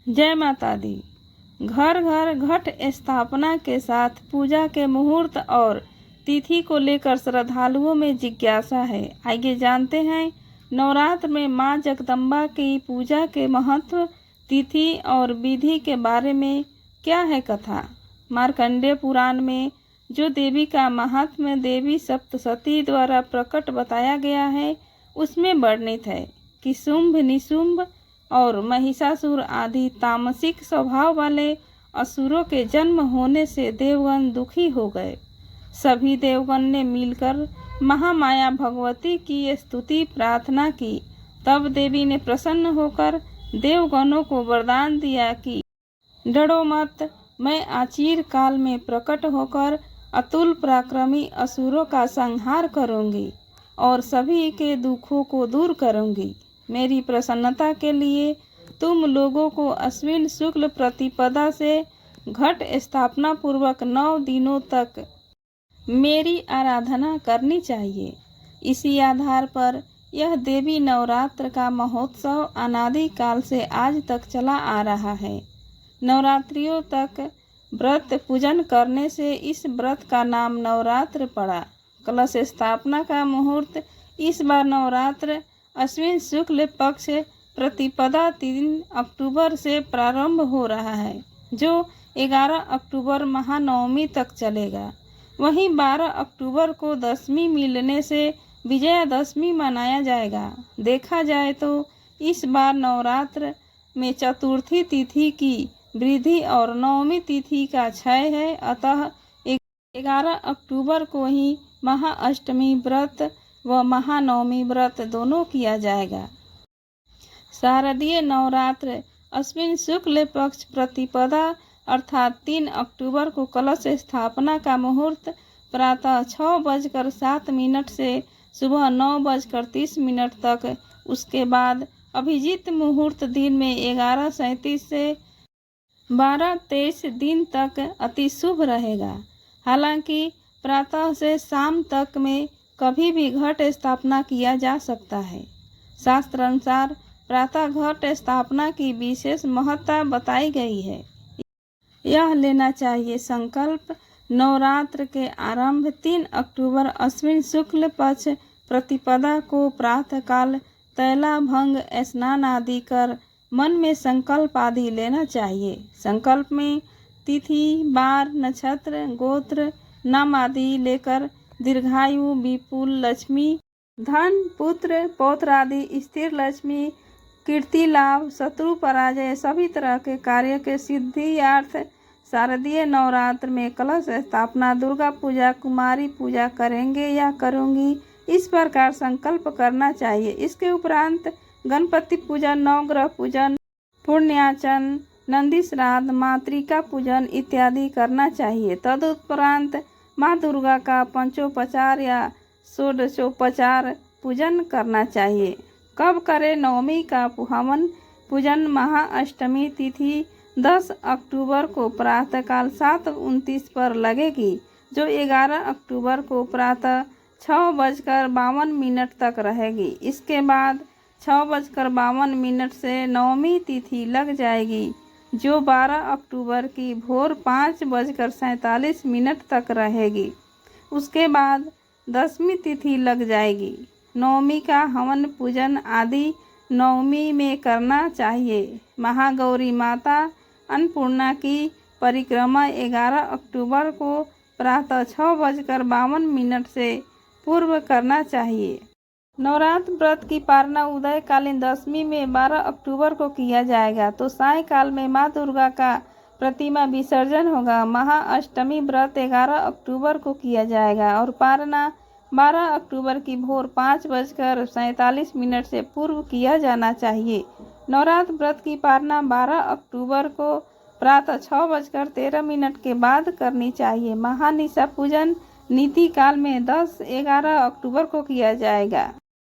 जय माता दी। घर घर घट स्थापना के साथ पूजा के मुहूर्त और तिथि को लेकर श्रद्धालुओं में जिज्ञासा है। आइए जानते हैं नवरात्र में मां जगदम्बा की पूजा के महत्व, तिथि और विधि के बारे में क्या है कथा। मार्कंडेय पुराण में जो देवी का महात्म्य देवी सप्तशती द्वारा प्रकट बताया गया है, उसमें वर्णित है कि शुंभ, निशुंभ और महिषासुर आदि तामसिक स्वभाव वाले असुरों के जन्म होने से देवगण दुखी हो गए। सभी देवगण ने मिलकर महामाया भगवती की स्तुति प्रार्थना की। तब देवी ने प्रसन्न होकर देवगणों को वरदान दिया कि डरो मत, मैं आचिर काल में प्रकट होकर अतुल पराक्रमी असुरों का संहार करूंगी और सभी के दुखों को दूर करूंगी। मेरी प्रसन्नता के लिए तुम लोगों को अश्विन शुक्ल प्रतिपदा से घट स्थापना पूर्वक 9 दिनों तक मेरी आराधना करनी चाहिए। इसी आधार पर यह देवी नवरात्र का महोत्सव अनादि काल से आज तक चला आ रहा है। नवरात्रियों तक व्रत पूजन करने से इस व्रत का नाम नवरात्र पड़ा। कलश स्थापना का मुहूर्त इस बार नवरात्र अश्विन शुक्ल पक्ष प्रतिपदा 3 अक्टूबर से प्रारंभ हो रहा है, जो 11 अक्टूबर महानवमी तक चलेगा। वहीं 12 अक्टूबर को दशमी मिलने से विजयादशमी मनाया जाएगा। देखा जाए तो इस बार नवरात्र में चतुर्थी तिथि की वृद्धि और नवमी तिथि का क्षय है, अतः 11 अक्टूबर को ही महाअष्टमी व्रत व महानवमी व्रत दोनों किया जाएगा। शारदीय नवरात्र अश्विन शुक्ल पक्ष प्रतिपदा अर्थात 3 अक्टूबर को कलश स्थापना का मुहूर्त प्रातः 6:07 से सुबह 9:30 तक, उसके बाद अभिजीत मुहूर्त दिन में 11:37 से 12:23 दिन तक अति शुभ रहेगा। हालांकि प्रातः से शाम तक में कभी भी घट स्थापना किया जा सकता है। शास्त्र अनुसार प्रातः घट स्थापना की विशेष महत्ता बताई गई है। यह लेना चाहिए संकल्प। नवरात्र के आरंभ 3 अक्टूबर अश्विन शुक्ल पक्ष प्रतिपदा को प्रातःकाल तैला भंग स्नान आदि कर मन में संकल्प आदि लेना चाहिए। संकल्प में तिथि, बार, नक्षत्र, गोत्र, नाम आदि लेकर दीर्घायु, विपुल लक्ष्मी, धन, पुत्र, पौत्र आदि स्थिर लक्ष्मी, कीर्ति लाभ, शत्रु पराजय सभी तरह के कार्य के सिद्धियार्थ शारदीय नवरात्र में कलश स्थापना, दुर्गा पूजा, कुमारी पूजा करेंगे या करूंगी, इस प्रकार संकल्प करना चाहिए। इसके उपरांत गणपति पूजन, नवग्रह पूजन, पुण्यार्चन, नंदी श्राद्ध, मातृका पूजन इत्यादि करना चाहिए। तदुपरांत माँ दुर्गा का पंचोपचार या षोडशोपचार पूजन करना चाहिए। कब करें? नवमी का हवन पूजन महाअष्टमी तिथि 10 अक्टूबर को प्रातःकाल 7:29 पर लगेगी, जो 11 अक्टूबर को प्रातः 6:52 तक रहेगी। इसके बाद 6:52 से नवमी तिथि लग जाएगी, जो 12 अक्टूबर की भोर 5:47 तक रहेगी। उसके बाद दशमी तिथि लग जाएगी। नवमी का हवन पूजन आदि नवमी में करना चाहिए। महागौरी माता अन्नपूर्णा की परिक्रमा 11 अक्टूबर को प्रातः 6:52 से पूर्व करना चाहिए। नवरात्र व्रत की पारना उदयकालीन दशमी में 12 अक्टूबर को किया जाएगा, तो सायंकाल में माँ दुर्गा का प्रतिमा विसर्जन होगा। महाअष्टमी व्रत 11 अक्टूबर को किया जाएगा और पारना 12 अक्टूबर की भोर 5:47 से पूर्व किया जाना चाहिए। नवरात्र व्रत की पारना 12 अक्टूबर को प्रातः 6:13 के बाद करनी चाहिए। महानिशा पूजन नीति काल में 10-11 अक्टूबर को किया जाएगा।